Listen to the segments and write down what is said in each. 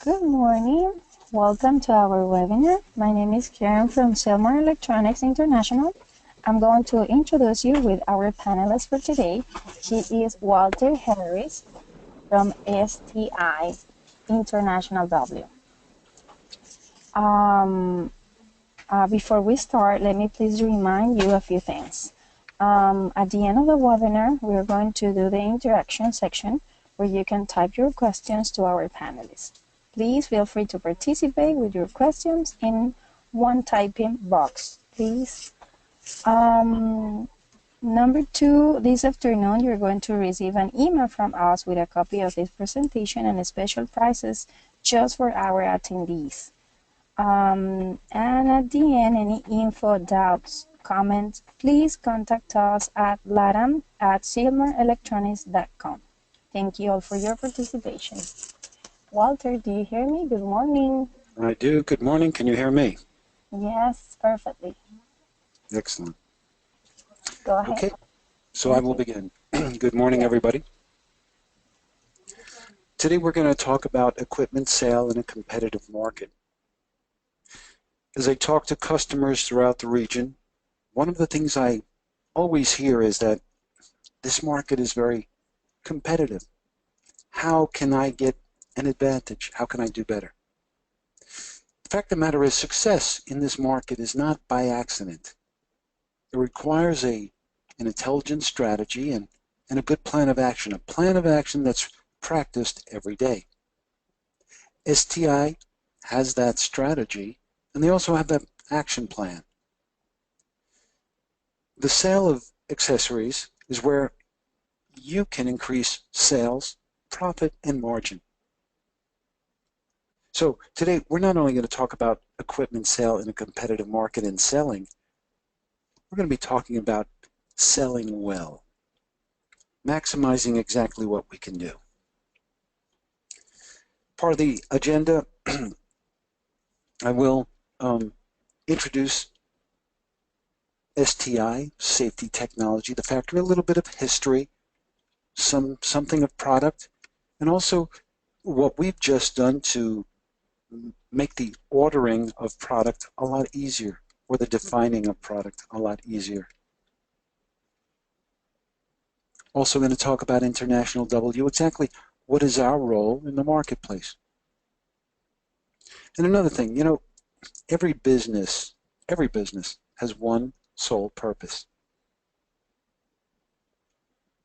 Good morning. Welcome to our webinar. My name is Karen from Selmar Electronics International. I'm going to introduce you with our panelist for today. He is Walter Harris from STI International W. Before we start, let me please remind you a few things. At the end of the webinar, we're going to do the interaction section where you can type your questions to our panelists. Please feel free to participate with your questions in one typing box, please. Number two, this afternoon, you're going to receive an email from us with a copy of this presentation and special prizes just for our attendees. And at the end, any info, doubts, comments, please contact us at latam@silmerelectronics.com. Thank you all for your participation. Walter, do you hear me? Good morning. I do. Good morning. Can you hear me? Yes, perfectly. Excellent. Go ahead. Okay, so I will begin. Good morning, everybody. Today we're going to talk about equipment sale in a competitive market. As I talk to customers throughout the region, one of the things I always hear is that this market is very competitive. How can I get an advantage? How can I do better? The fact of the matter is, success in this market is not by accident. It requires an intelligent strategy and a good plan of action, a plan of action that's practiced every day. STI has that strategy, and they also have that action plan. The sale of accessories is where you can increase sales, profit, and margin. So today, we're not only going to talk about equipment sale in a competitive market and selling, we're going to be talking about selling well, maximizing exactly what we can do. Part of the agenda, I will introduce STI, Safety Technology, the factory, a little bit of history, something of product, and also what we've just done to make the ordering of product a lot easier, or the defining of product a lot easier. Also going to talk about International W, exactly what is our role in the marketplace. And another thing, you know, every business has one sole purpose.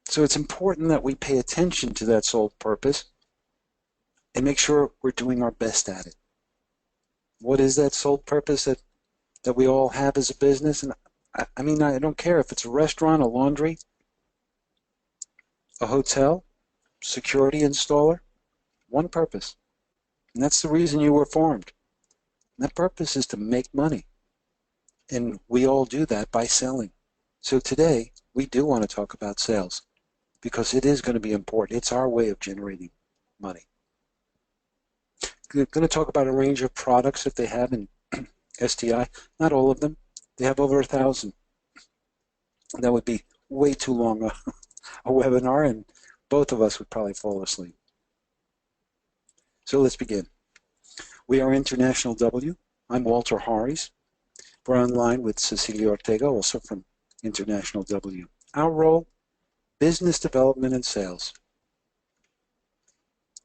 So it's important that we pay attention to that sole purpose and make sure we're doing our best at it. What is that sole purpose that we all have as a business? And I mean, I don't care if it's a restaurant, a laundry, a hotel, security installer, one purpose. And that's the reason you were formed. And that purpose is to make money. And we all do that by selling. So today, we do want to talk about sales because it is going to be important. It's our way of generating money. We're going to talk about a range of products that they have in STI. Not all of them. They have over 1,000. That would be way too long a webinar, and both of us would probably fall asleep. So let's begin. We are International W. I'm Walter Harris. We're online with Cecilia Ortega, also from International W. Our role, business development and sales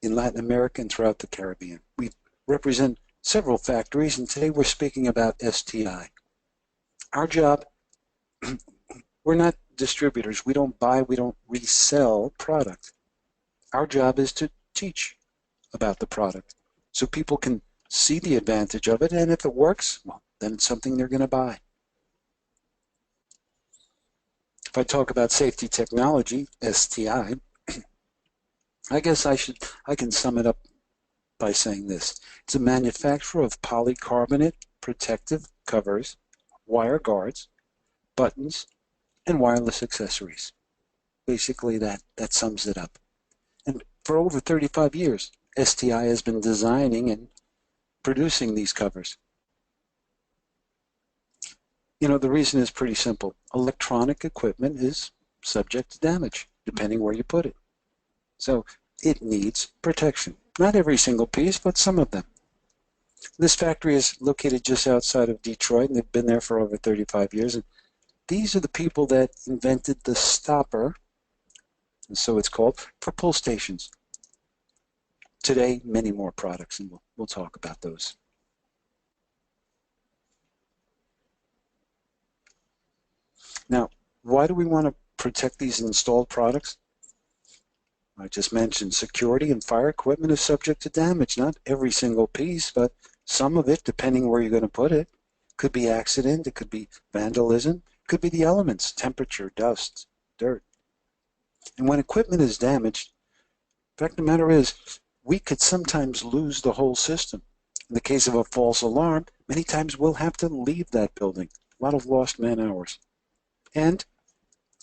in Latin America and throughout the Caribbean. We represent several factories, and today we're speaking about STI. Our job, we're not distributors. We don't buy, we don't resell product. Our job is to teach about the product so people can see the advantage of it, and if it works, well, then it's something they're going to buy. If I talk about safety technology, STI, I guess I can sum it up by saying this. It's a manufacturer of polycarbonate protective covers, wire guards, buttons, and wireless accessories. Basically, that sums it up. And for over 35 years, STI has been designing and producing these covers. You know, the reason is pretty simple. Electronic equipment is subject to damage, depending where you put it. So it needs protection. Not every single piece, but some of them. This factory is located just outside of Detroit, and they've been there for over 35 years. And these are the people that invented the stopper, and so it's called, for pull stations. Today, many more products, and we'll talk about those. Now, why do we want to protect these installed products? I just mentioned security and fire equipment is subject to damage. Not every single piece, but some of it, depending where you're going to put it. Could be accident, it could be vandalism, it could be the elements, temperature, dust, dirt. And when equipment is damaged, the fact of the matter is, we could sometimes lose the whole system. In the case of a false alarm, many times we'll have to leave that building. A lot of lost man hours. And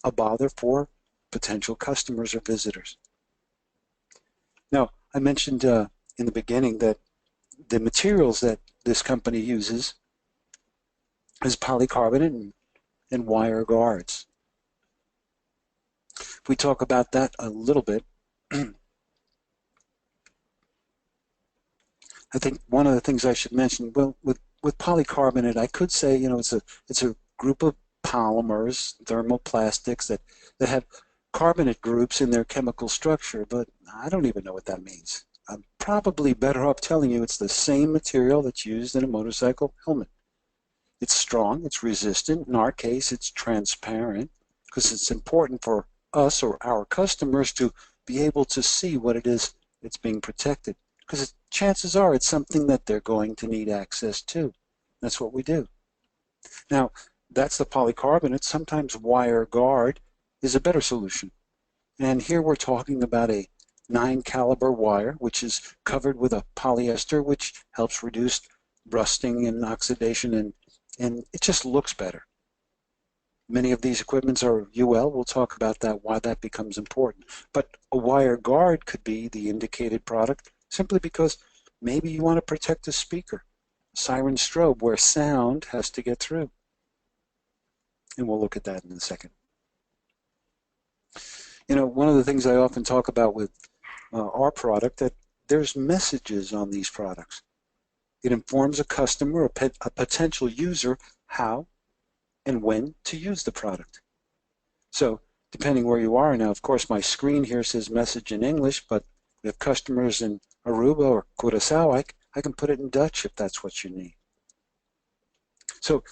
a bother for potential customers or visitors. Now, I mentioned in the beginning that the materials that this company uses is polycarbonate and wire guards. If we talk about that a little bit, I think one of the things I should mention, well, with polycarbonate, I could say, you know, it's a group of polymers, thermoplastics that have carbonate groups in their chemical structure, but I don't even know what that means. I'm probably better off telling you it's the same material that's used in a motorcycle helmet. It's strong, it's resistant. In our case, it's transparent because it's important for us or our customers to be able to see what it is that's being protected, because chances are it's something that they're going to need access to. That's what we do. Now, that's the polycarbonate. Sometimes wire guard is a better solution. And here we're talking about a 9 caliber wire, which is covered with a polyester, which helps reduce rusting and oxidation, and it just looks better. Many of these equipments are UL. We'll talk about that, why that becomes important. But a wire guard could be the indicated product simply because maybe you want to protect a speaker, Siren Strobe, where sound has to get through. And we'll look at that in a second. You know, one of the things I often talk about with our product, that there's messages on these products. It informs a customer, a potential user, how and when to use the product. So depending where you are now, of course, my screen here says message in English, but we have customers in Aruba or Curaçao, I can put it in Dutch if that's what you need. So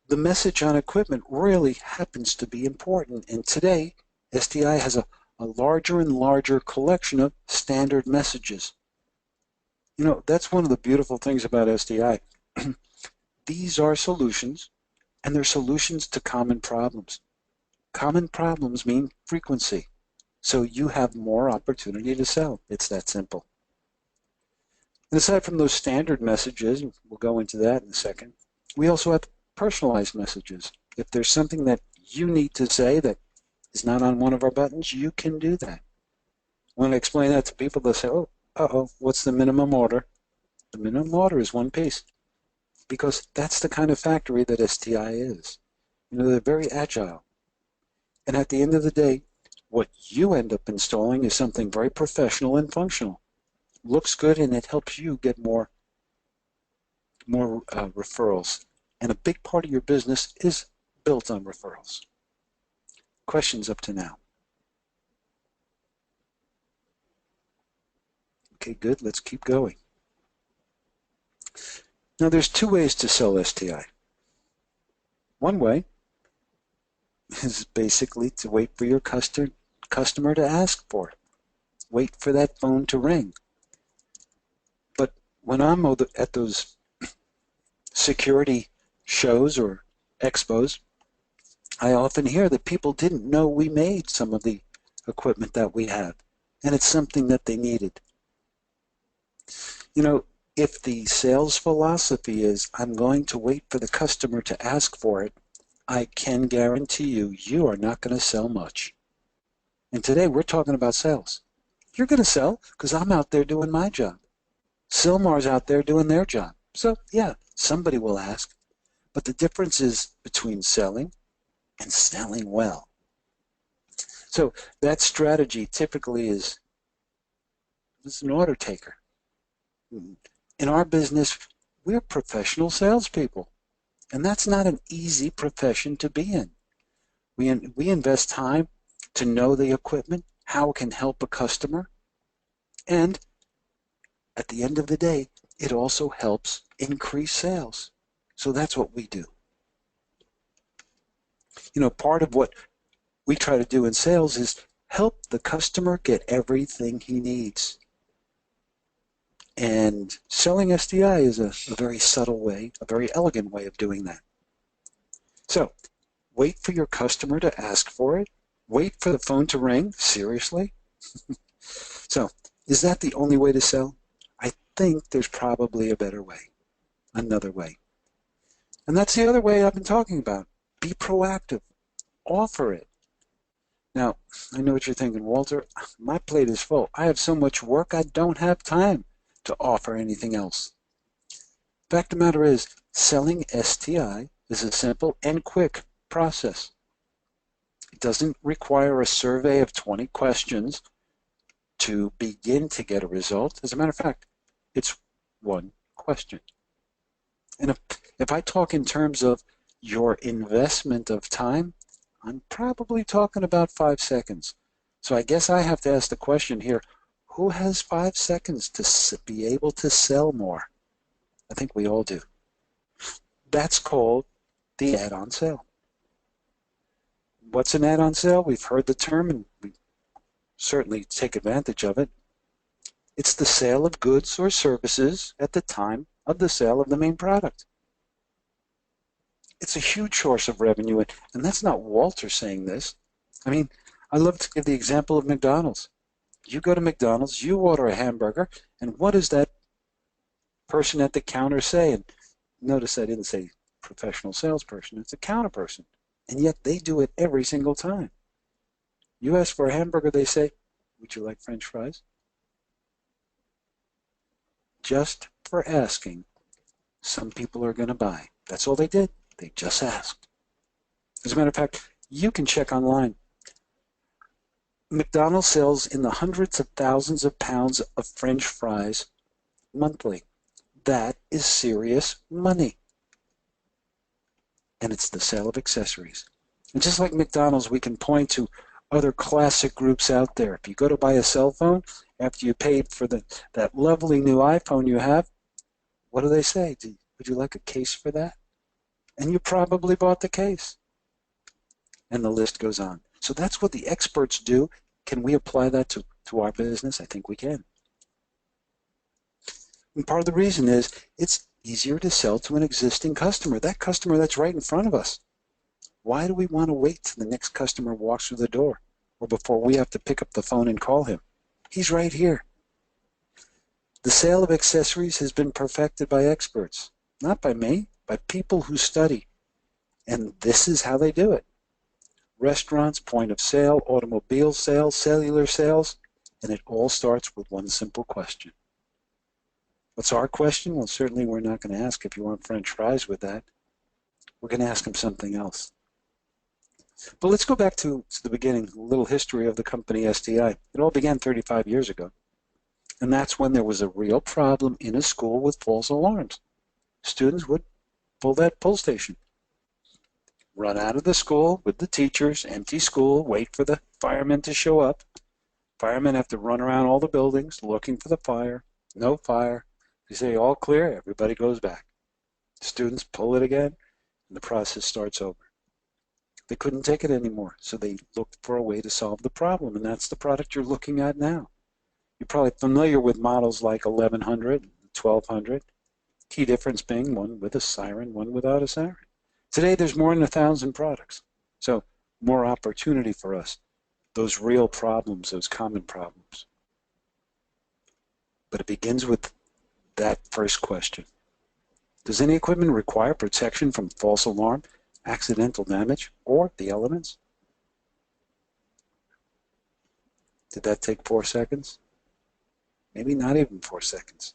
the message on equipment really happens to be important. And today, STI has a larger and larger collection of standard messages. You know, that's one of the beautiful things about STI. These are solutions, and they're solutions to common problems. Common problems mean frequency. So you have more opportunity to sell. It's that simple. And aside from those standard messages, we'll go into that in a second, we also have personalized messages. If there's something that you need to say that is not on one of our buttons, you can do that. When I explain that to people, they'll say, oh, uh-oh, what's the minimum order? The minimum order is one piece, because that's the kind of factory that STI is. You know, they're very agile. And at the end of the day, what you end up installing is something very professional and functional. Looks good, and it helps you get more referrals. And a big part of your business is built on referrals. Questions up to now? Okay, good. Let's keep going. Now, there's two ways to sell STI. One way is basically to wait for your customer to ask for it. Wait for that phone to ring. But when I'm at those security shows or expos, I often hear that people didn't know we made some of the equipment that we have, and it's something that they needed. You know, if the sales philosophy is, I'm going to wait for the customer to ask for it, I can guarantee you, you are not going to sell much. And today we're talking about sales. You're going to sell because I'm out there doing my job. Silmar's out there doing their job. So yeah, somebody will ask. But the difference is between selling and selling well. So that strategy typically is an order taker. In our business, we're professional salespeople, and that's not an easy profession to be in. We invest time to know the equipment, how it can help a customer, and at the end of the day, it also helps increase sales. So that's what we do. You know, part of what we try to do in sales is help the customer get everything he needs. And selling STI is a very subtle way, a very elegant way of doing that. So, wait for your customer to ask for it. Wait for the phone to ring. Seriously? So, is that the only way to sell? I think there's probably a better way, another way. And that's the other way I've been talking about. Be proactive. Offer it. Now, I know what you're thinking, Walter. My plate is full. I have so much work, I don't have time to offer anything else. Fact of the matter is, selling STI is a simple and quick process. It doesn't require a survey of 20 questions to begin to get a result. As a matter of fact, it's one question. And if I talk in terms of your investment of time, I'm probably talking about 5 seconds. So I guess I have to ask the question here, who has 5 seconds to be able to sell more? I think we all do. That's called the add-on sale. What's an add-on sale? We've heard the term and we certainly take advantage of it. It's the sale of goods or services at the time of the sale of the main product. It's a huge source of revenue, and that's not Walter saying this. I mean, I love to give the example of McDonald's. You go to McDonald's, you order a hamburger, and what does that person at the counter say? And notice I didn't say professional salesperson, it's a counter person. And yet they do it every single time. You ask for a hamburger, they say, would you like French fries? Just for asking, some people are going to buy. That's all they did. They just asked. As a matter of fact, you can check online. McDonald's sells in the hundreds of thousands of pounds of French fries monthly. That is serious money. And it's the sale of accessories. And just like McDonald's, we can point to other classic groups out there. If you go to buy a cell phone, after you paid for that lovely new iPhone you have, what do they say? Would you like a case for that? And you probably bought the case. And the list goes on. So that's what the experts do. Can we apply that to our business? I think we can. And part of the reason is it's easier to sell to an existing customer, that customer that's right in front of us. Why do we want to wait till the next customer walks through the door or before we have to pick up the phone and call him? He's right here. The sale of accessories has been perfected by experts, not by me, by people who study. And this is how they do it. Restaurants, point of sale, automobile sales, cellular sales, and it all starts with one simple question. What's our question? Well, certainly we're not going to ask if you want French fries with that. We're going to ask them something else. But let's go back to the beginning, a little history of the company STI. It all began 35 years ago. And that's when there was a real problem in a school with false alarms. Students would pull that pull station, run out of the school with the teachers, empty school, wait for the firemen to show up. Firemen have to run around all the buildings looking for the fire. No fire. They say all clear, everybody goes back. Students pull it again, and the process starts over. They couldn't take it anymore, so they looked for a way to solve the problem, and that's the product you're looking at now. You're probably familiar with models like 1100, 1200. Key difference being one with a siren, one without a siren. Today there's more than 1,000 products, so more opportunity for us. Those real problems, those common problems. But it begins with that first question. Does any equipment require protection from false alarm, accidental damage, or the elements? Did that take 4 seconds? Maybe not even 4 seconds.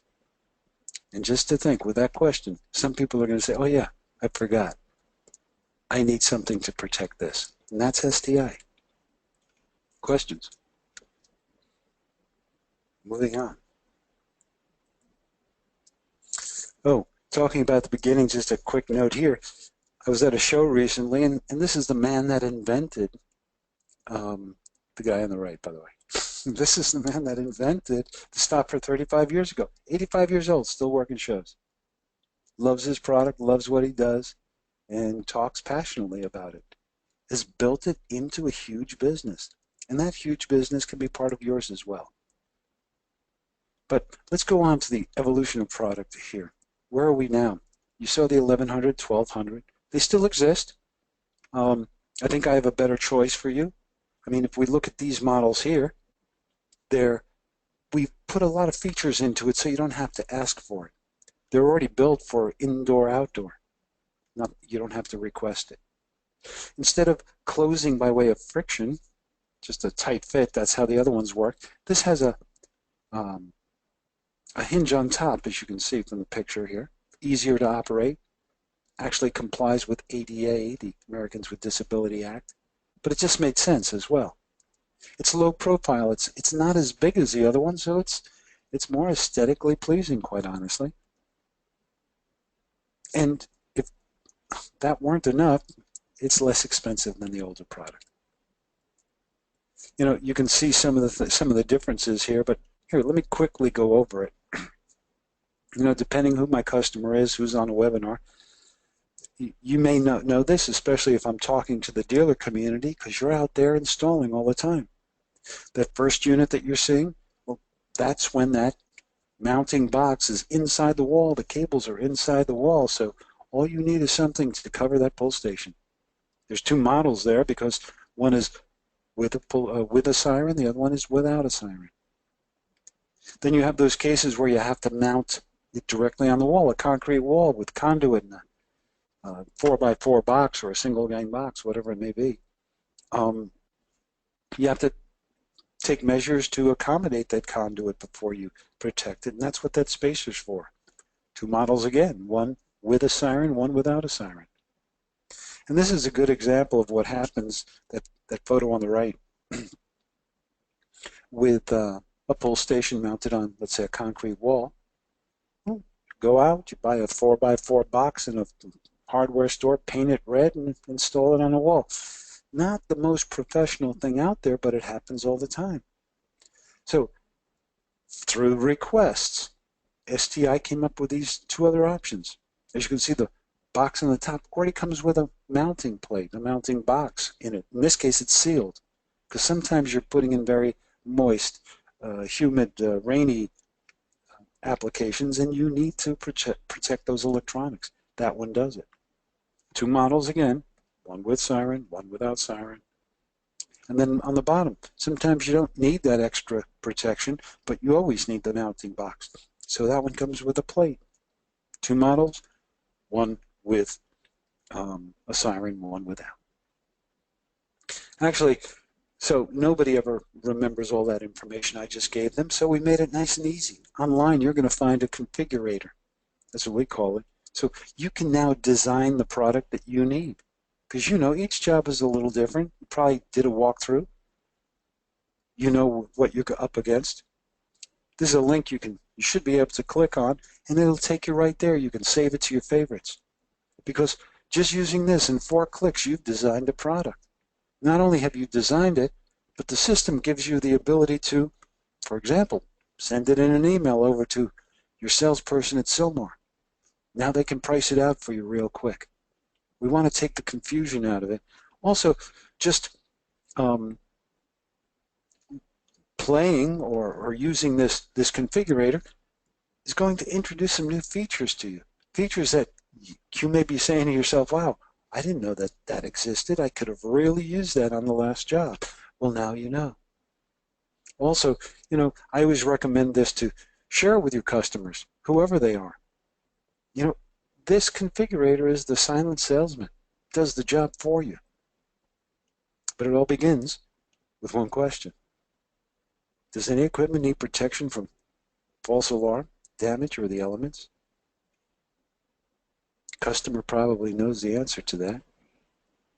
And just to think, with that question, some people are going to say, oh yeah, I forgot. I need something to protect this. And that's STI. Questions? Moving on. talking about the beginning, just a quick note here. I was at a show recently, and this is the man that invented, the guy on the right, by the way. This is the man that invented the stopper 35 years ago. 85 years old, still working shows. Loves his product, loves what he does, and talks passionately about it. Has built it into a huge business. And that huge business can be part of yours as well. But let's go on to the evolution of product here. Where are we now? You saw the 1100, 1200. They still exist. I think I have a better choice for you. I mean, if we look at these models here, we've put a lot of features into it so you don't have to ask for it. They're already built for indoor, outdoor. You don't have to request it. Instead of closing by way of friction, just a tight fit, that's how the other ones work. This has a hinge on top, as you can see from the picture here. Easier to operate. Actually complies with ADA, the Americans with Disability Act. But it just made sense as well. It's low profile. It's not as big as the other one, so it's more aesthetically pleasing, quite honestly. And if that weren't enough, it's less expensive than the older product. You know, you can see some of the differences here, but here, let me quickly go over it. You know, depending who my customer is, who's on a webinar, you may not know this, especially if I'm talking to the dealer community, because you're out there installing all the time. That first unit that you're seeing, well, that's when that mounting box is inside the wall. The cables are inside the wall, so all you need is something to cover that pull station. There's two models there because one is with a siren, the other one is without a siren. Then you have those cases where you have to mount it directly on the wall, a concrete wall with conduit in a 4x4 box or a single gang box, whatever it may be. You have to take measures to accommodate that conduit before you protect it, and that's what that spacer's for. Two models again, one with a siren, one without a siren. And this is a good example of what happens, that photo on the right, with a pull station mounted on, let's say, a concrete wall. Go out, you buy a 4x4 box in a hardware store, paint it red, and install it on a wall. Not the most professional thing out there, but it happens all the time. So, through requests, STI came up with these two other options. As you can see, the box on the top already comes with a mounting plate, a mounting box in it. In this case, it's sealed, because sometimes you're putting in very moist, humid, rainy applications, and you need to protect those electronics. That one does it. Two models again, one with siren, one without siren. And then on the bottom, sometimes you don't need that extra protection, but you always need the mounting box. So that one comes with a plate. Two models, one with a siren, one without. Actually, so nobody ever remembers all that information I just gave them, so we made it nice and easy. Online, you're going to find a configurator. That's what we call it. So you can now design the product that you need. Because you know, each job is a little different. You probably did a walkthrough. You know what you're up against. This is a link you should be able to click on, and it'll take you right there. You can save it to your favorites. Because just using this in 4 clicks, you've designed a product. Not only have you designed it, but the system gives you the ability to, for example, send it in an email over to your salesperson at Silmar. Now they can price it out for you real quick. We want to take the confusion out of it. Also, just playing or using this configurator is going to introduce some new features to you. Features that you may be saying to yourself, wow, I didn't know that that existed. I could have really used that on the last job. Well, now you know. Also, you know, I always recommend this to share with your customers, whoever they are. You know, this configurator is the silent salesman. It does the job for you. But it all begins with one question. Does any equipment need protection from false alarm, damage, or the elements? Customer probably knows the answer to that.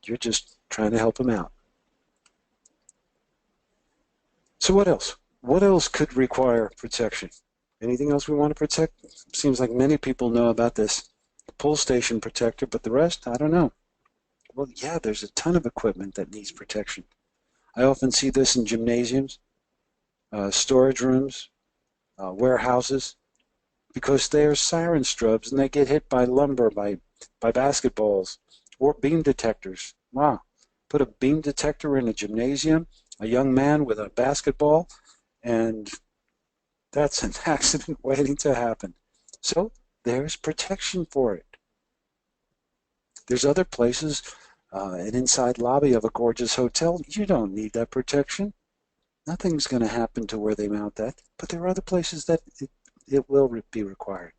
You're just trying to help them out. So what else? What else could require protection? Anything else we want to protect? Seems like many people know about this pull station protector, but the rest, I don't know. Well, yeah, there's a ton of equipment that needs protection. I often see this in gymnasiums, storage rooms, warehouses, because they're siren strobes and they get hit by lumber, by basketballs, or beam detectors. Wow. Put a beam detector in a gymnasium, a young man with a basketball, and that's an accident waiting to happen. So there's protection for it. There's other places, an inside lobby of a gorgeous hotel, you don't need that protection. Nothing's going to happen to where they mount that, but there are other places that it will be required.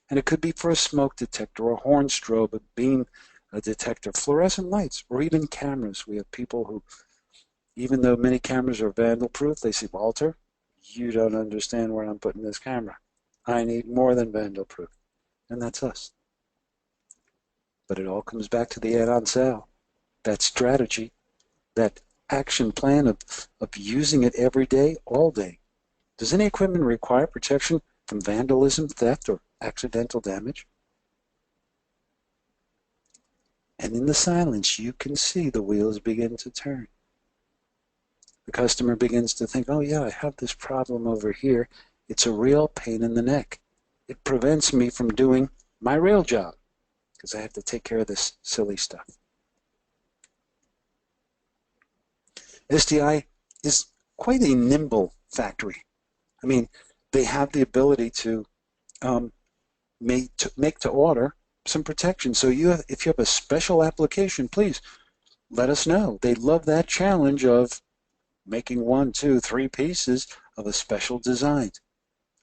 And it could be for a smoke detector, a horn strobe, a beam detector, fluorescent lights, or even cameras. We have people who, even though many cameras are vandal-proof, they say, Walter, you don't understand where I'm putting this camera. I need more than vandal-proof. And that's us. But it all comes back to the add-on sale. That strategy, that action plan of using it every day, all day. Does any equipment require protection from vandalism, theft, or accidental damage? And in the silence, you can see the wheels begin to turn. The customer begins to think, oh yeah, I have this problem over here. It's a real pain in the neck. It prevents me from doing my real job because I have to take care of this silly stuff. STI is quite a nimble factory. I mean, they have the ability to make to order some protection. So if you have a special application, please let us know. They love that challenge of making 1, 2, 3 pieces of a special design.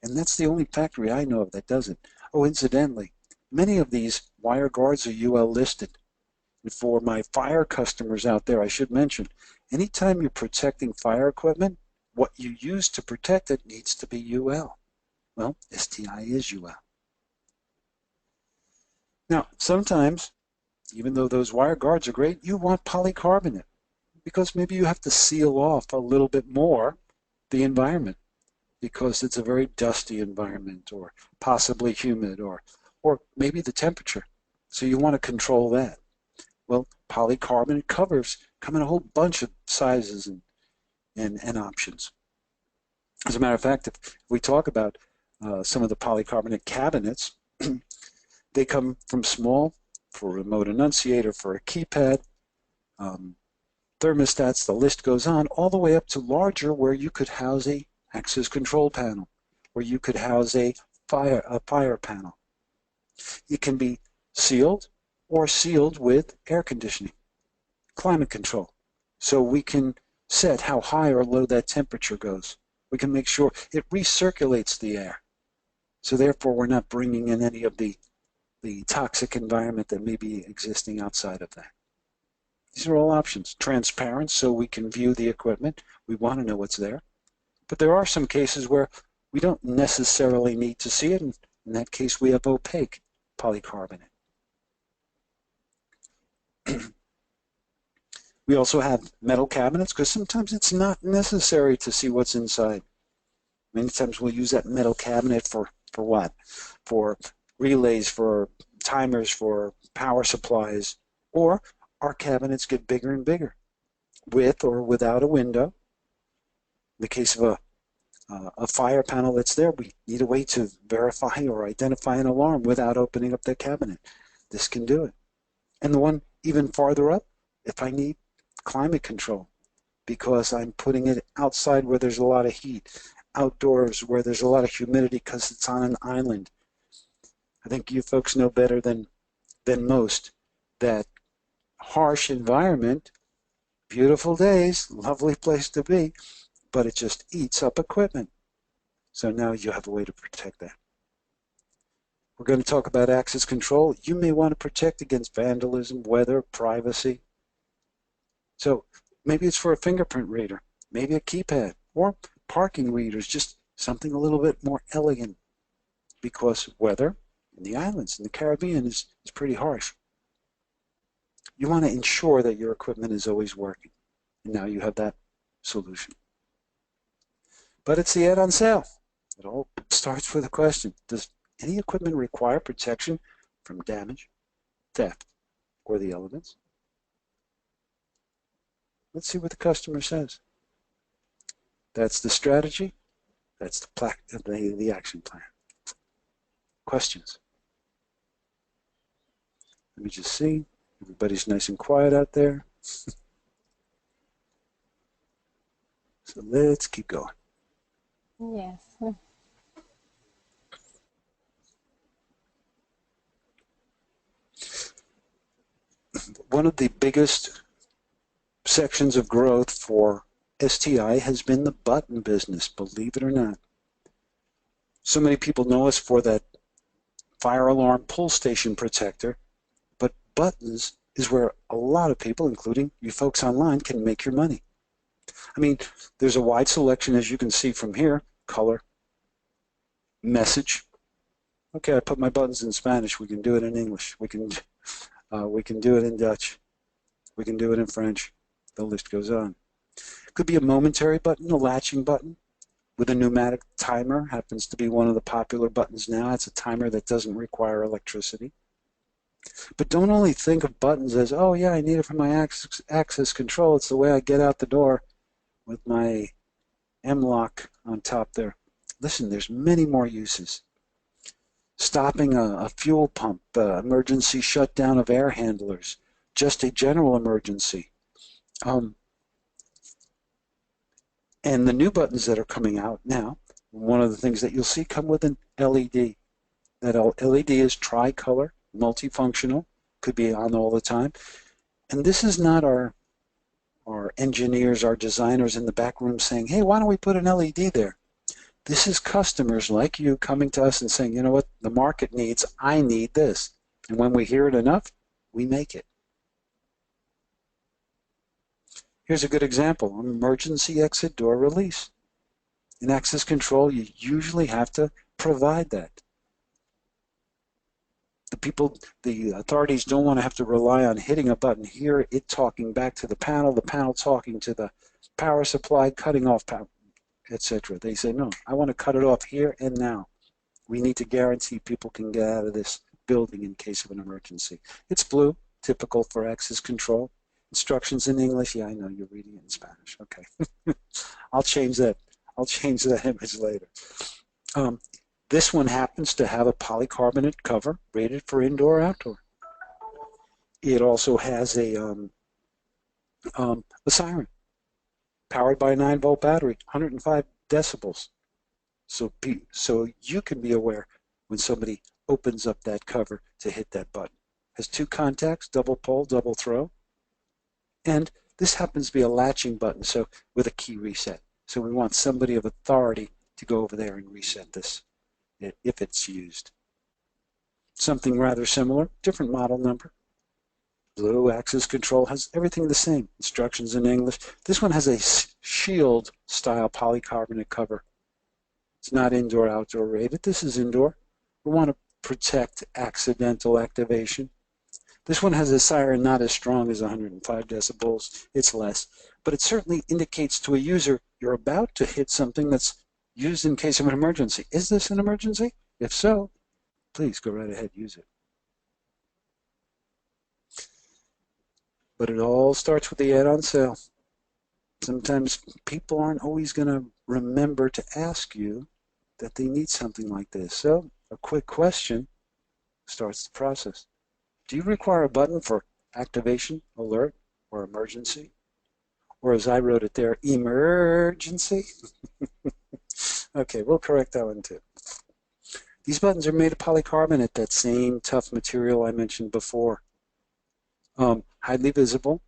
And that's the only factory I know of that does it. Oh, incidentally, many of these wire guards are UL listed. And for my fire customers out there, I should mention, anytime you're protecting fire equipment, what you use to protect it needs to be UL. Well, STI is UL. Now, sometimes, even though those wire guards are great, you want polycarbonate because maybe you have to seal off a little bit more the environment because it's a very dusty environment or possibly humid or maybe the temperature. So you want to control that. Well, polycarbonate covers come in a whole bunch of sizes and options. As a matter of fact, if we talk about some of the polycarbonate cabinets, they come from small for a remote annunciator, for a keypad, thermostats, the list goes on, all the way up to larger where you could house a access control panel, where you could house a fire panel. It can be sealed or sealed with air conditioning, climate control. So we can set how high or low that temperature goes. We can make sure it recirculates the air. So therefore, we're not bringing in any of the toxic environment that may be existing outside of that. These are all options. Transparent, so we can view the equipment. We want to know what's there. But there are some cases where we don't necessarily need to see it. And in that case, we have opaque polycarbonate. We also have metal cabinets because sometimes it's not necessary to see what's inside. Many times we'll use that metal cabinet for what? For relays, for timers, for power supplies, or our cabinets get bigger and bigger, with or without a window. In the case of a fire panel that's there, we need a way to verify or identify an alarm without opening up the cabinet. This can do it. And the one even farther up, if I need climate control, because I'm putting it outside where there's a lot of heat, outdoors where there's a lot of humidity because it's on an island. I think you folks know better than most that harsh environment, beautiful days, lovely place to be, but it just eats up equipment. So now you have a way to protect that. We're going to talk about access control. You may want to protect against vandalism, weather, privacy. So maybe it's for a fingerprint reader, maybe a keypad, or parking readers, just something a little bit more elegant because weather in the islands, in the Caribbean, is pretty harsh. You want to ensure that your equipment is always working. And now you have that solution. But it's the add-on sale. It all starts with a question. Does any equipment require protection from damage, theft, or the elements? Let's see what the customer says. That's the strategy. That's the action plan. Questions? Let me just see. Everybody's nice and quiet out there. So let's keep going. Yes. One of the biggest sections of growth for STI has been the button business, believe it or not. So many people know us for that fire alarm pull station protector, but buttons is where a lot of people, including you folks online, can make your money. I mean, there's a wide selection, as you can see from here: color, message. Okay, I put my buttons in Spanish. We can do it in English. We can do it in Dutch. We can do it in French. The list goes on. It could be a momentary button, a latching button with a pneumatic timer. Happens to be one of the popular buttons now. It's a timer that doesn't require electricity. But don't only think of buttons as, oh yeah, I need it for my access control. It's the way I get out the door with my M-lock on top there. Listen, there's many more uses. Stopping a fuel pump, emergency shutdown of air handlers, just a general emergency. And the new buttons that are coming out now, one of the things that you'll see come with an LED. That LED is tricolor, multifunctional, could be on all the time. And this is not our engineers, our designers in the back room saying, hey, why don't we put an LED there? This is customers like you coming to us and saying, you know what, the market needs, I need this. And when we hear it enough, we make it. Here's a good example, emergency exit door release. In access control, you usually have to provide that. The authorities don't want to have to rely on hitting a button here, it talking back to the panel talking to the power supply, cutting off power, etc. They say, no, I want to cut it off here and now. We need to guarantee people can get out of this building in case of an emergency. It's blue, typical for access control. Instructions in English. Yeah, I know you're reading it in Spanish. Okay. I'll change that. I'll change that image later. This one happens to have a polycarbonate cover rated for indoor-outdoor. It also has a Siren, powered by a 9-volt battery, 105 decibels. So you can be aware when somebody opens up that cover to hit that button. Has 2 contacts, double pull, double throw. And this happens to be a latching button, so with a key reset. So we want somebody of authority to go over there and reset this if it's used. Something rather similar, different model number. Blue access control has everything the same. Instructions in English. This one has a shield style polycarbonate cover. It's not indoor outdoor rated. This is indoor. We want to protect accidental activation. This one has a siren not as strong as 105 decibels. It's less, but it certainly indicates to a user you're about to hit something that's used in case of an emergency. Is this an emergency? If so, please go right ahead, use it. But it all starts with the add-on sale. Sometimes people aren't always going to remember to ask you that they need something like this. So a quick question starts the process. Do you require a button for activation, alert, or emergency? Or as I wrote it there, emergency? Okay, we'll correct that one too. These buttons are made of polycarbonate, that same tough material I mentioned before. Highly visible,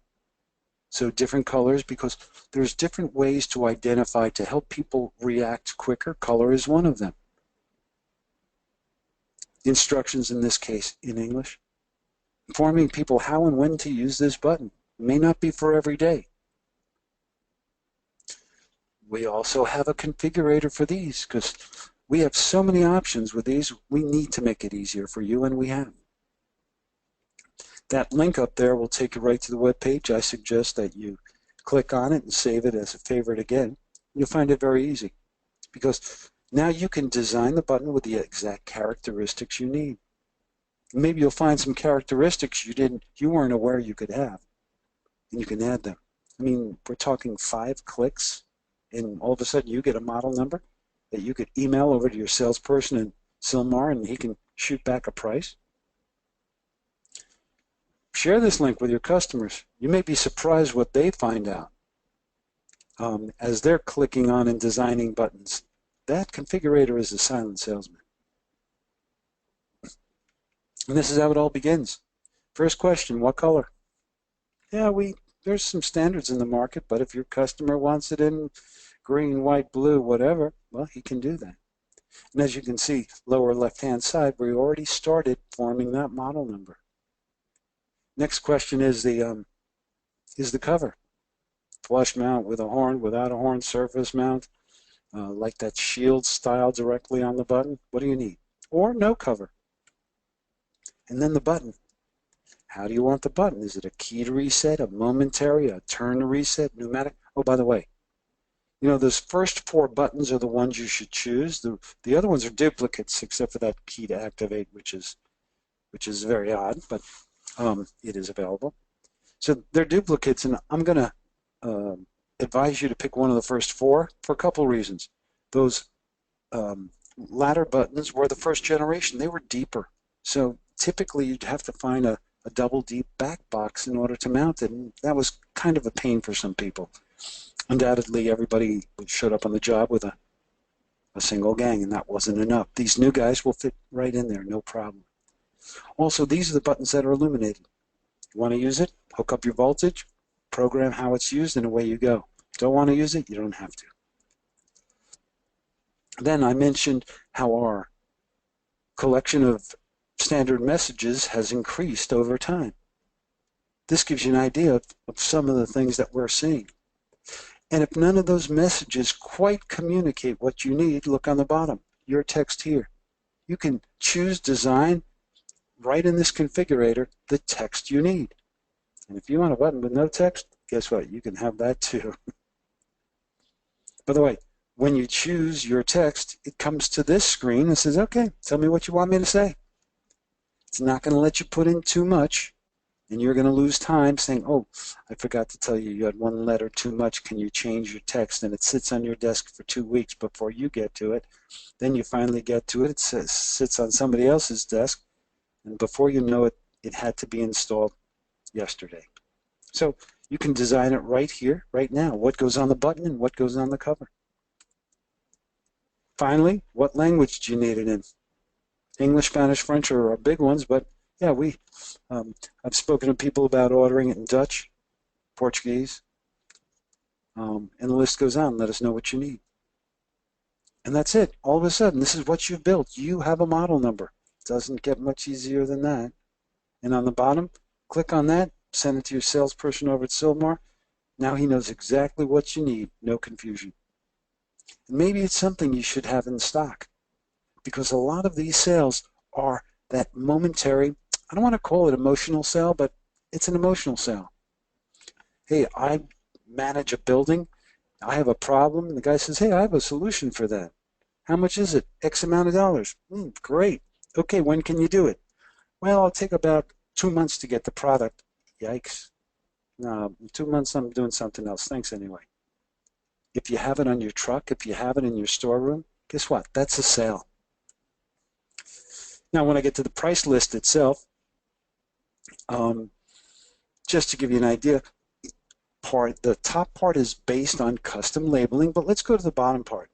so different colors, because there's different ways to identify to help people react quicker. Color is one of them. Instructions in this case in English. Informing people how and when to use this button. It may not be for every day. We also have a configurator for these because we have so many options with these. We need to make it easier for you, and we have. That link up there will take you right to the web page. I suggest that you click on it and save it as a favorite again. You'll find it very easy because Now you can design the button with the exact characteristics you need. Maybe you'll find some characteristics you weren't aware you could have, and you can add them. I mean, we're talking 5 clicks, and all of a sudden you get a model number that you could email over to your salesperson in Silmar, and he can shoot back a price. Share this link with your customers. You may be surprised what they find out as they're clicking on and designing buttons. That configurator is a silent salesman. And this is how it all begins. First question, what color? Yeah, there's some standards in the market, but if your customer wants it in green, white, blue, whatever, well, he can do that. And as you can see, lower left-hand side, we already started forming that model number. Next question is the cover. Flush mount with a horn, without a horn, surface mount, like that shield style directly on the button. What do you need? Or no cover. And then the button. How do you want the button? Is it a key to reset, a momentary, a turn to reset, pneumatic? Oh, by the way, you know, those first 4 buttons are the ones you should choose. The other ones are duplicates, except for that key to activate, which is very odd, but it is available. So they're duplicates, and I'm going to advise you to pick one of the first 4 for a couple of reasons. Those latter buttons were the first generation. They were deeper. So typically you'd have to find a double deep back box in order to mount it, and that was kind of a pain for some people. Undoubtedly, everybody showed up on the job with a single gang, and that wasn't enough. These new guys will fit right in there, no problem. Also, these are the buttons that are illuminated. You want to use it? Hook up your voltage, program how it's used, and away you go. Don't want to use it? You don't have to. Then I mentioned how our collection of standard messages has increased over time. This gives you an idea of some of the things that we're seeing. And if none of those messages quite communicate what you need, look on the bottom, your text here. You can choose design right in this configurator the text you need. And if you want a button with no text, guess what? You can have that too. By the way, when you choose your text, it comes to this screen and says, okay, tell me what you want me to say. It's not going to let you put in too much, and you're going to lose time saying, oh, I forgot to tell you, you had 1 letter too much. Can you change your text? And it sits on your desk for 2 weeks before you get to it. Then you finally get to it. It sits on somebody else's desk, and before you know it, it had to be installed yesterday. So you can design it right here, right now, what goes on the button and what goes on the cover. Finally, what language do you need it in? English, Spanish, French are our big ones, but yeah, I've spoken to people about ordering it in Dutch, Portuguese, and the list goes on. Let us know what you need. And that's it. All of a sudden, this is what you've built. You have a model number. It doesn't get much easier than that. And on the bottom, click on that, send it to your salesperson over at Silmar. Now he knows exactly what you need, no confusion. And maybe it's something you should have in stock, because a lot of these sales are that momentary, I don't want to call it emotional sale, but it's an emotional sale. Hey, I manage a building, I have a problem, and the guy says, hey, I have a solution for that. How much is it? X amount of dollars. Great. Okay, when can you do it? Well, I'll take about 2 months to get the product. Yikes. No, in 2 months I'm doing something else. Thanks anyway. If you have it on your truck, if you have it in your storeroom, guess what? That's a sale. Now, when I get to the price list itself, just to give you an idea, the top part is based on custom labeling, but let's go to the bottom part.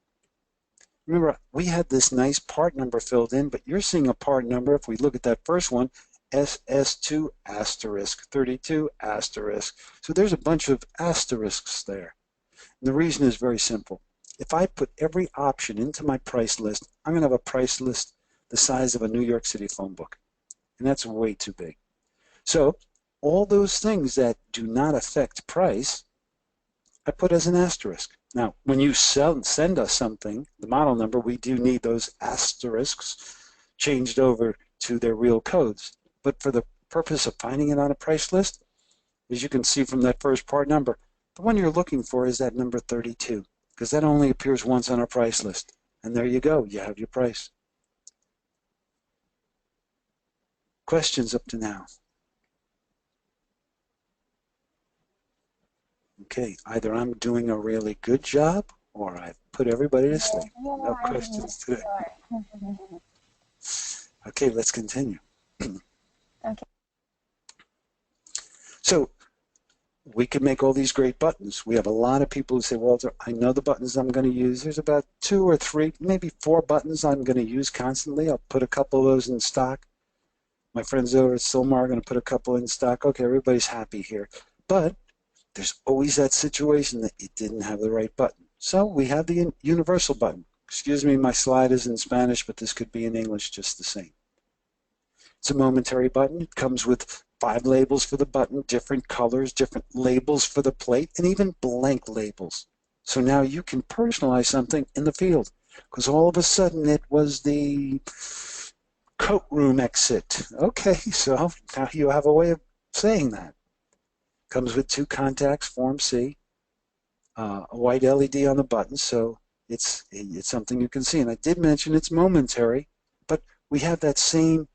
Remember, we had this nice part number filled in, but you're seeing a part number, if we look at that first one, SS2 asterisk, 32 asterisk. So there's a bunch of asterisks there. And the reason is very simple. If I put every option into my price list, I'm going to have a price list the size of a New York City phone book. And that's way too big. So all those things that do not affect price, I put as an asterisk. Now, when you send us something, the model number, we do need those asterisks changed over to their real codes. But for the purpose of finding it on a price list, as you can see from that first part number, the one you're looking for is that number 32, because that only appears once on our price list. And there you go. You have your price. Questions up to now? Okay, either I'm doing a really good job or I've put everybody to sleep. No questions today. Okay, let's continue. Okay. So we can make all these great buttons. We have a lot of people who say, Walter, I know the buttons I'm going to use. There's about 2 or 3, maybe 4 buttons I'm going to use constantly. I'll put a couple of those in stock. My friends over at Silmar are going to put a couple in stock. Okay, everybody's happy here. But there's always that situation that you didn't have the right button. So we have the universal button. Excuse me, my slide is in Spanish, but this could be in English just the same. It's a momentary button. It comes with 5 labels for the button, different colors, different labels for the plate, and even blank labels. So now you can personalize something in the field, because all of a sudden it was the coat room exit. Okay, so now you have a way of saying that. Comes with 2 contacts, Form C, a white LED on the button, so it's something you can see. And I did mention it's momentary, but we have that same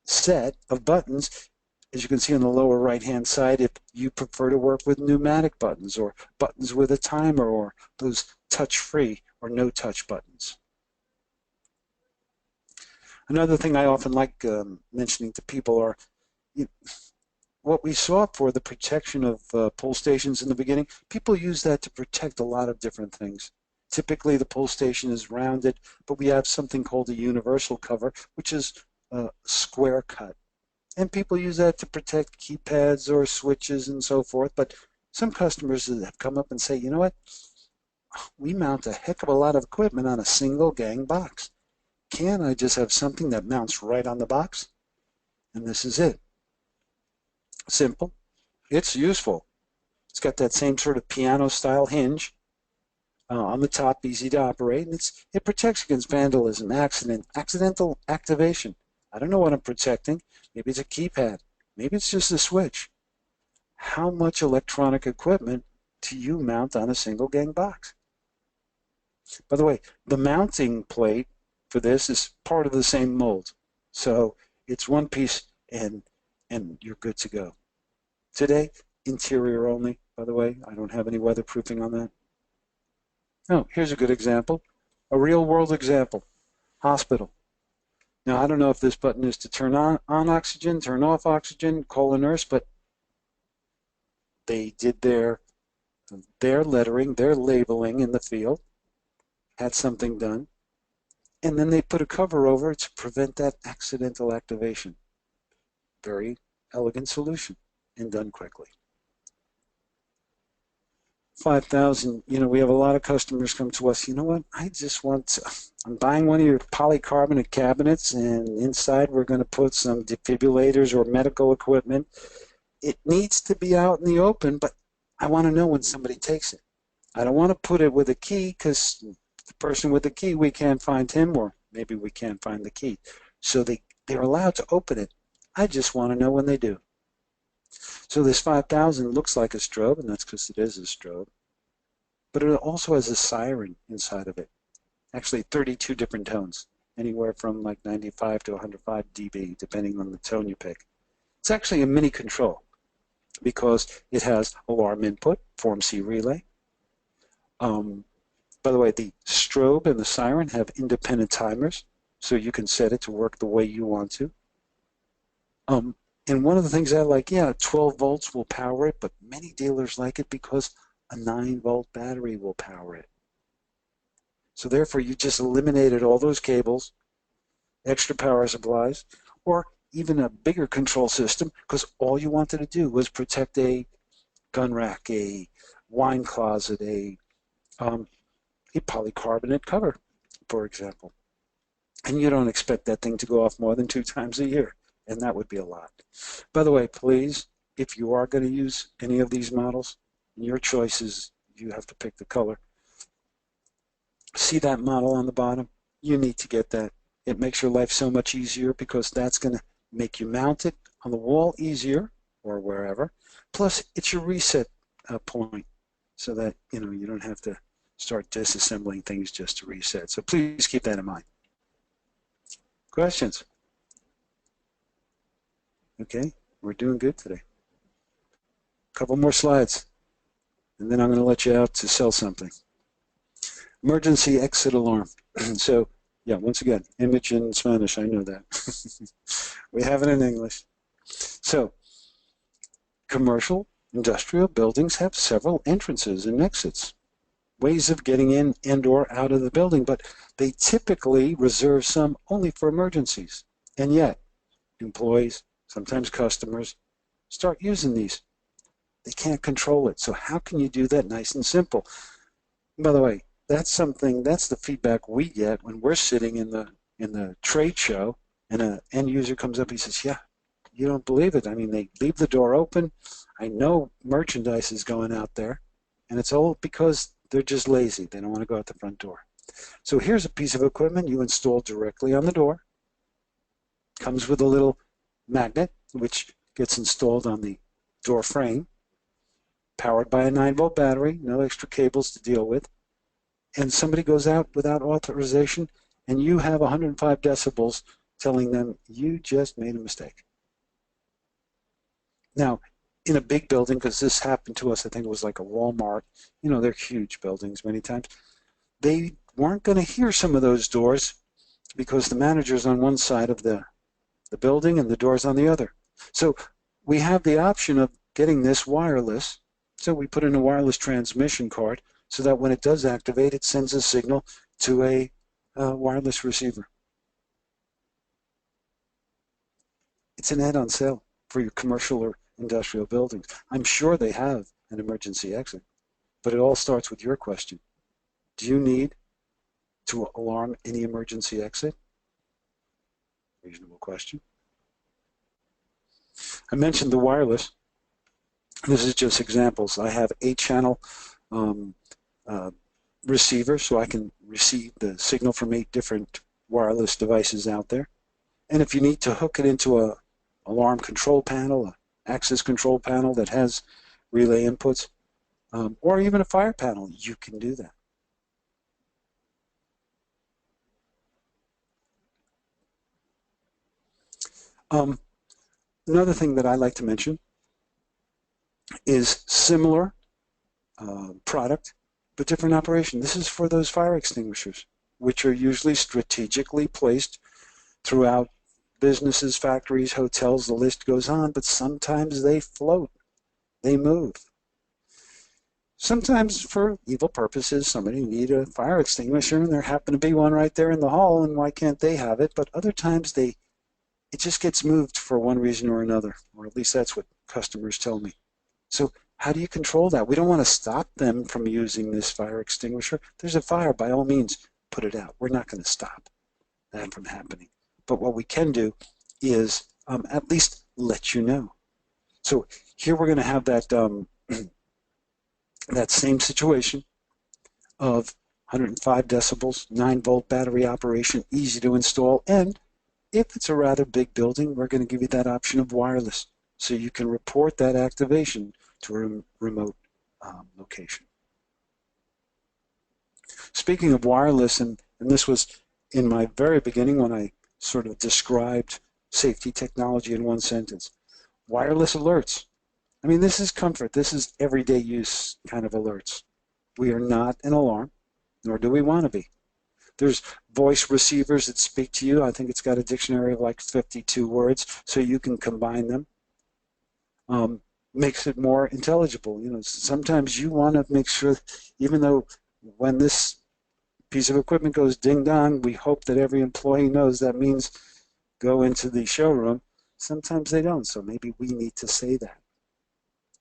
set of buttons, as you can see on the lower right-hand side, if you prefer to work with pneumatic buttons or buttons with a timer or those touch-free or no-touch buttons. Another thing I often like mentioning to people are what we saw for the protection of pull stations in the beginning. People use that to protect a lot of different things. Typically, the pull station is rounded, but we have something called a universal cover, which is a square cut. And people use that to protect keypads or switches and so forth. But some customers have come up and say, you know what? We mount a heck of a lot of equipment on a single gang box. Can I just have something that mounts right on the box? And this is it. Simple. It's useful. It's got that same sort of piano-style hinge on the top, easy to operate, and it protects against vandalism, accidental activation. I don't know what I'm protecting. Maybe it's a keypad. Maybe it's just a switch. How much electronic equipment do you mount on a single gang box? By the way, the mounting plate for this is part of the same mold. So it's one piece and you're good to go. Today, interior only, by the way. I don't have any weatherproofing on that. Oh, here's a good example. A real world example. Hospital. Now, I don't know if this button is to turn on oxygen, turn off oxygen, call a nurse, but they did their lettering, their labeling in the field, had something done, and then they put a cover over it to prevent that accidental activation. Very elegant solution and done quickly. 5,000, we have a lot of customers come to us, you know what, I'm buying one of your polycarbonate cabinets, and inside we're going to put some defibrillators or medical equipment. It needs to be out in the open, but I want to know when somebody takes it. I don't want to put it with a key, because the person with the key, we can't find him, or maybe we can't find the key. So they're allowed to open it. I just want to know when they do. So this 5,000 looks like a strobe, and that's because it is a strobe. But it also has a siren inside of it. Actually, 32 different tones, anywhere from like 95 to 105 dB, depending on the tone you pick. It's actually a mini control because it has alarm input, Form C relay. By the way, the strobe and the siren have independent timers, so you can set it to work the way you want to. And one of the things I like, 12 volts will power it, but many dealers like it because a 9-volt battery will power it. So therefore, you just eliminated all those cables, extra power supplies, or even a bigger control system, because all you wanted to do was protect a gun rack, a wine closet, a polycarbonate cover, for example. And you don't expect that thing to go off more than 2 times a year, and that would be a lot. By the way, please, if you are going to use any of these models, your choice is you have to pick the color. See that model on the bottom? You need to get that. It makes your life so much easier because that's going to make you mount it on the wall easier or wherever. Plus, it's your reset point so that you don't have to start disassembling things just to reset. So please keep that in mind. Questions? Okay, we're doing good today. A couple more slides, and then I'm going to let you out to sell something. Emergency exit alarm. So, yeah, once again, image in Spanish, I know that. We have it in English. So, commercial, industrial buildings have several entrances and exits, ways of getting in and or out of the building, but they typically reserve some only for emergencies. And yet, employees, sometimes customers, start using these. They can't control it. So how can you do that nice and simple? And by the way, that's the feedback we get when we're sitting in the trade show and an end user comes up, he says, yeah, you don't believe it. I mean, they leave the door open. I know merchandise is going out there, and it's all because they're just lazy. They don't want to go out the front door. So here's a piece of equipment you install directly on the door. Comes with a little magnet, which gets installed on the door frame, powered by a 9-volt battery, no extra cables to deal with. And somebody goes out without authorization, and you have 105 decibels telling them you just made a mistake. Now, in a big building, because this happened to us, I think it was like a Walmart, you know, they're huge buildings many times, they weren't going to hear some of those doors because the manager's on one side of the building and the door's on the other. So we have the option of getting this wireless. So we put in a wireless transmission card so that when it does activate, it sends a signal to a wireless receiver. It's an add-on sale for your commercial or industrial buildings. I'm sure they have an emergency exit, but it all starts with your question. Do you need to alarm any emergency exit? Reasonable question. I mentioned the wireless. This is just examples. I have 8-channel receiver, so I can receive the signal from 8 different wireless devices out there. And if you need to hook it into a alarm control panel, an access control panel that has relay inputs, or even a fire panel, you can do that. Another thing that I like to mention is similar product, but different operation. This is for those fire extinguishers, which are usually strategically placed throughout businesses, factories, hotels, the list goes on, but sometimes they float, they move. Sometimes for evil purposes, somebody need a fire extinguisher and there happen to be one right there in the hall, and why can't they have it? But other times it just gets moved for one reason or another, or at least that's what customers tell me. So how do you control that? We don't want to stop them from using this fire extinguisher. There's a fire, by all means, put it out. We're not going to stop that from happening. But what we can do is at least let you know. So here we're going to have that, that same situation of 105 decibels, 9-volt battery operation, easy to install, and if it's a rather big building, we're going to give you that option of wireless, so you can report that activation to a remote location. Speaking of wireless, and this was in my very beginning when I sort of described safety technology in one sentence, wireless alerts. I mean, this is comfort. This is everyday use kind of alerts. We are not an alarm, nor do we want to be. There's voice receivers that speak to you. I think it's got a dictionary of like 52 words, so you can combine them. Makes it more intelligible. You know, sometimes you want to make sure, even though when this piece of equipment goes ding-dong, we hope that every employee knows that means go into the showroom. Sometimes they don't, so maybe we need to say that.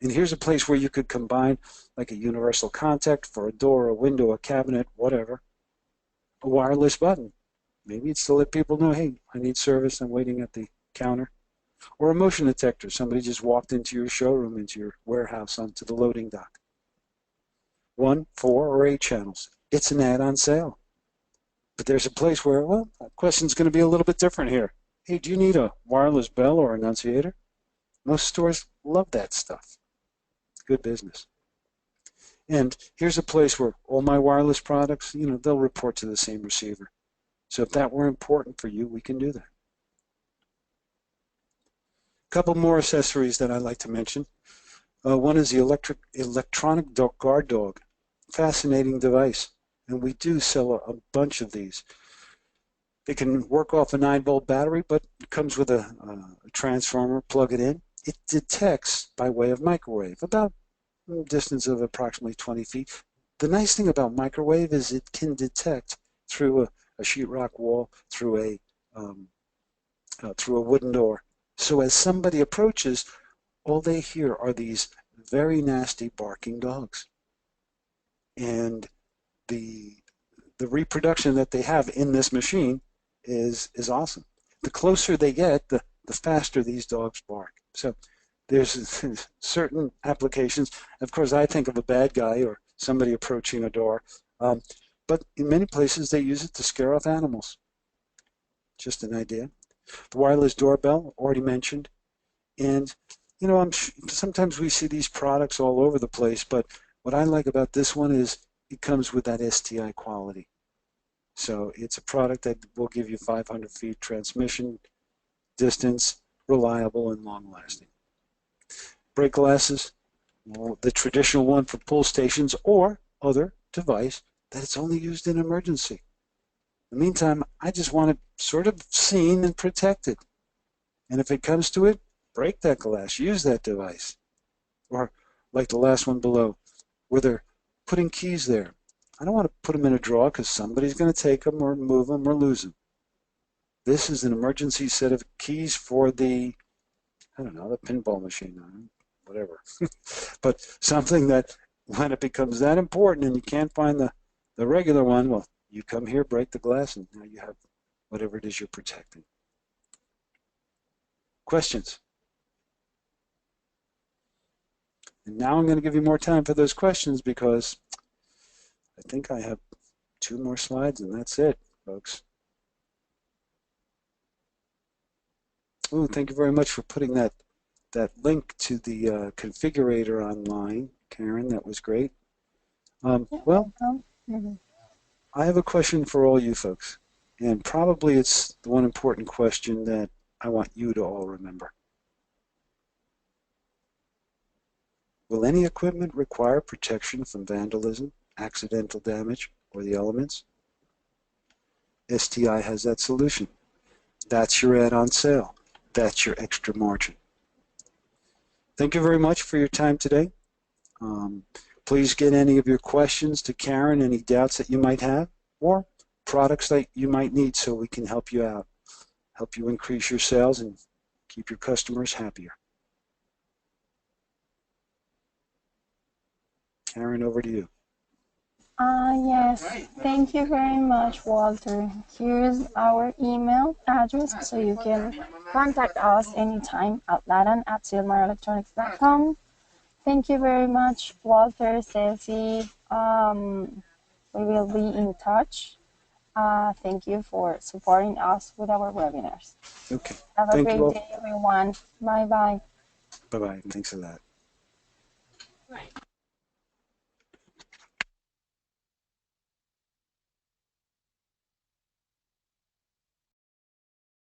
And here's a place where you could combine like a universal contact for a door, a window, a cabinet, whatever. A wireless button. Maybe it's to let people know, hey, I need service, I'm waiting at the counter. Or a motion detector. Somebody just walked into your showroom, into your warehouse, onto the loading dock. 1, 4, or 8 channels. It's an add-on sale. But there's a place where, well, that question's going to be a little bit different here. Hey, do you need a wireless bell or annunciator? Most stores love that stuff. It's good business. And here's a place where all my wireless products, they'll report to the same receiver. So if that were important for you, we can do that. A couple more accessories that I like to mention. One is the electronic guard dog. Fascinating device. And we do sell a bunch of these. It can work off a 9-volt battery, but it comes with a transformer. Plug it in. It detects by way of microwave, about a distance of approximately 20 feet. The nice thing about microwave is it can detect through a sheetrock wall, through a wooden door. So as somebody approaches, all they hear are these very nasty barking dogs. And the reproduction that they have in this machine is awesome. The closer they get, the faster these dogs bark. So there's certain applications. Of course, I think of a bad guy or somebody approaching a door. But in many places, they use it to scare off animals. Just an idea. The wireless doorbell, already mentioned. And, sometimes we see these products all over the place, but what I like about this one is it comes with that STI quality. So it's a product that will give you 500 feet transmission distance, reliable and long-lasting. Brake glasses, the traditional one for pull stations or other device that it's only used in emergency. In the meantime, I just want it sort of seen and protected. And if it comes to it, break that glass, use that device. Or like the last one below, where they're putting keys there. I don't want to put them in a drawer because somebody's going to take them or move them or lose them. This is an emergency set of keys for the, the pinball machine, whatever. But something that when it becomes that important and you can't find the regular one, well, you come here, break the glass, and now you have whatever it is you're protecting. Questions? And now I'm going to give you more time for those questions because I think I have 2 more slides and that's it, folks. Oh, thank you very much for putting that link to the configurator online, Karen. That was great. Well, I have a question for all you folks, and probably it's the one important question that I want you to all remember. Will any equipment require protection from vandalism, accidental damage, or the elements? STI has that solution. That's your add-on sale. That's your extra margin. Thank you very much for your time today. Please get any of your questions to Karen, any doubts that you might have, or products that you might need so we can help you out, help you increase your sales and keep your customers happier. Karen, over to you. Yes, thank you very much, Walter. Here's our email address so you can contact us anytime at ladan@silmarelectronics.com. Thank you very much, Walter, Ceci. We will be in touch. Thank you for supporting us with our webinars. Okay. Have a great day, everyone. Bye-bye. Bye-bye. Thanks for that.